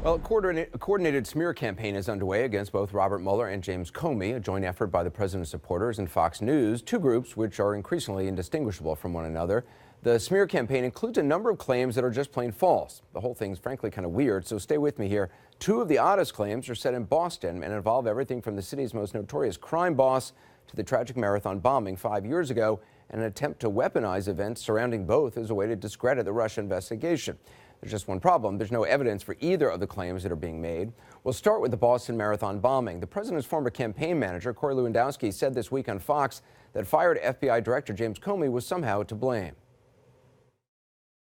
Well, a coordinated smear campaign is underway against both Robert Mueller and James Comey, a joint effort by the president's supporters and Fox News, two groups which are increasingly indistinguishable from one another. The smear campaign includes a number of claims that are just plain false. The whole thing's frankly kind of weird, so stay with me here. Two of the oddest claims are set in Boston and involve everything from the city's most notorious crime boss to the tragic marathon bombing 5 years ago and an attempt to weaponize events surrounding both as a way to discredit the Russia investigation. There's just one problem. There's no evidence for either of the claims that are being made. We'll start with the Boston Marathon bombing. The president's former campaign manager, Corey Lewandowski, said this week on Fox that fired FBI Director James Comey was somehow to blame.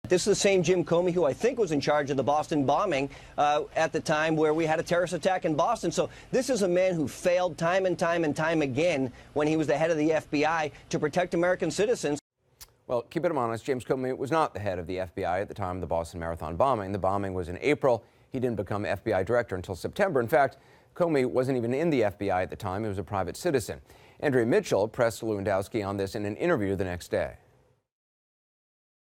This is the same Jim Comey who I think was in charge of the Boston bombing at the time where we had a terrorist attack in Boston. So this is a man who failed time and time and time again when he was the head of the FBI to protect American citizens. Well, keep it honest, James Comey was not the head of the FBI at the time of the Boston Marathon bombing. The bombing was in April. He didn't become FBI director until September. In fact, Comey wasn't even in the FBI at the time. He was a private citizen. Andrea Mitchell pressed Lewandowski on this in an interview the next day.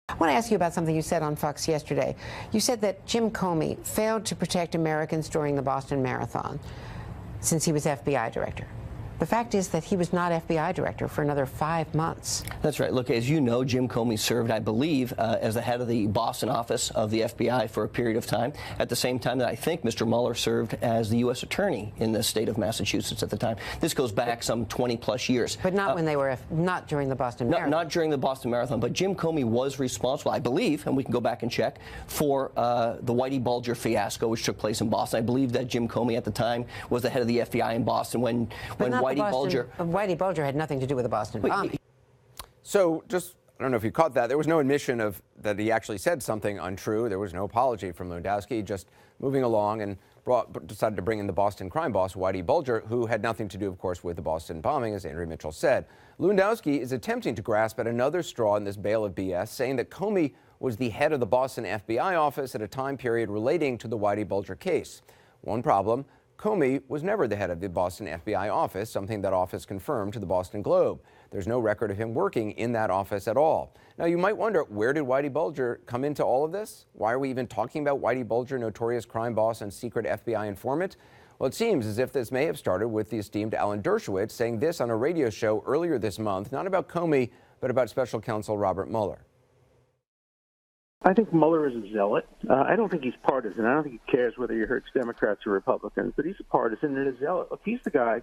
I want to ask you about something you said on Fox yesterday. You said that Jim Comey failed to protect Americans during the Boston Marathon since he was FBI director. The fact is that he was not FBI director for another 5 months. That's right. Look, as you know, Jim Comey served, I believe, as the head of the Boston office of the FBI for a period of time, at the same time that I think Mr. Mueller served as the U.S. attorney in the state of Massachusetts at the time. This goes back some 20-plus years. But not when they were, not during the Boston Marathon. Not during the Boston Marathon, but Jim Comey was responsible, I believe, and we can go back and check, for the Whitey Bulger fiasco, which took place in Boston. I believe that Jim Comey at the time was the head of the FBI in Boston when Whitey Bulger had nothing to do with the Boston bombing. So just, I don't know if you caught that, there was no admission of that he actually said something untrue. There was no apology from Lewandowski, just moving along and decided to bring in the Boston crime boss, Whitey Bulger, who had nothing to do, of course, with the Boston bombing, as Andrea Mitchell said. Lewandowski is attempting to grasp at another straw in this bale of BS, saying that Comey was the head of the Boston FBI office at a time period relating to the Whitey Bulger case. One problem: Comey was never the head of the Boston FBI office, something that office confirmed to the Boston Globe. There's no record of him working in that office at all. Now, you might wonder, where did Whitey Bulger come into all of this? Why are we even talking about Whitey Bulger, notorious crime boss and secret FBI informant? Well, it seems as if this may have started with the esteemed Alan Dershowitz saying this on a radio show earlier this month, not about Comey, but about special counsel Robert Mueller. I think Mueller is a zealot. I don't think he's partisan. I don't think he cares whether he hurts Democrats or Republicans, but he's a partisan and a zealot. Look, he's the guy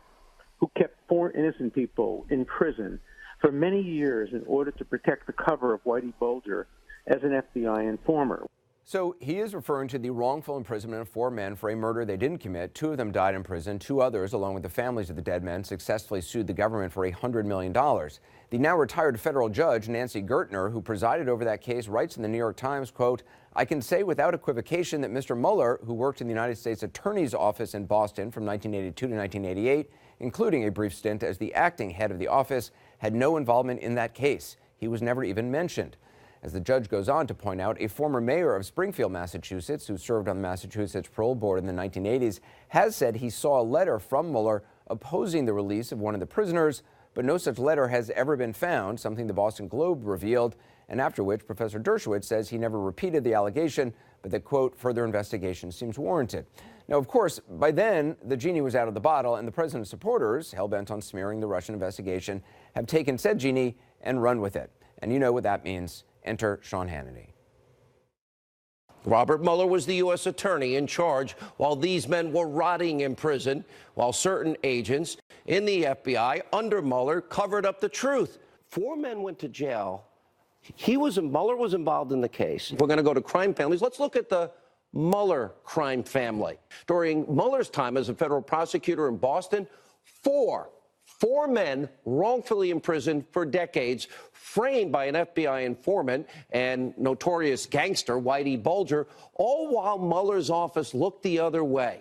who kept 4 innocent people in prison for many years in order to protect the cover of Whitey Bulger as an FBI informer. So he is referring to the wrongful imprisonment of 4 men for a murder they didn't commit. 2 of them died in prison. 2 others, along with the families of the dead men, successfully sued the government for $100 million. The now retired federal judge, Nancy Gertner, who presided over that case, writes in the New York Times, quote, "I can say without equivocation that Mr. Mueller, who worked in the United States Attorney's Office in Boston from 1982 to 1988, including a brief stint as the acting head of the office, had no involvement in that case. He was never even mentioned." As the judge goes on to point out, a former mayor of Springfield, Massachusetts, who served on the Massachusetts Parole Board in the 1980s, has said he saw a letter from Mueller opposing the release of one of the prisoners, but no such letter has ever been found, something the Boston Globe revealed, and after which Professor Dershowitz says he never repeated the allegation, but that, quote, further investigation seems warranted. Now, of course, by then, the genie was out of the bottle, and the president's supporters, hell-bent on smearing the Russian investigation, have taken said genie and run with it. And you know what that means. Enter Sean Hannity. Robert Mueller was the U.S. attorney in charge while these men were rotting in prison, while certain agents in the FBI under Mueller covered up the truth. 4 men went to jail. Mueller was involved in the case. We're going to go to crime families. Let's look at the Mueller crime family. During Mueller's time as a federal prosecutor in Boston, 4 men wrongfully imprisoned for decades, framed by an FBI informant and notorious gangster Whitey Bulger, all while Mueller's office looked the other way.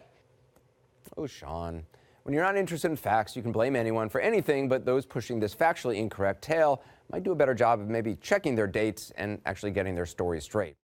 Oh, Sean, when you're not interested in facts, you can blame anyone for anything, but those pushing this factually incorrect tale might do a better job of maybe checking their dates and actually getting their story straight.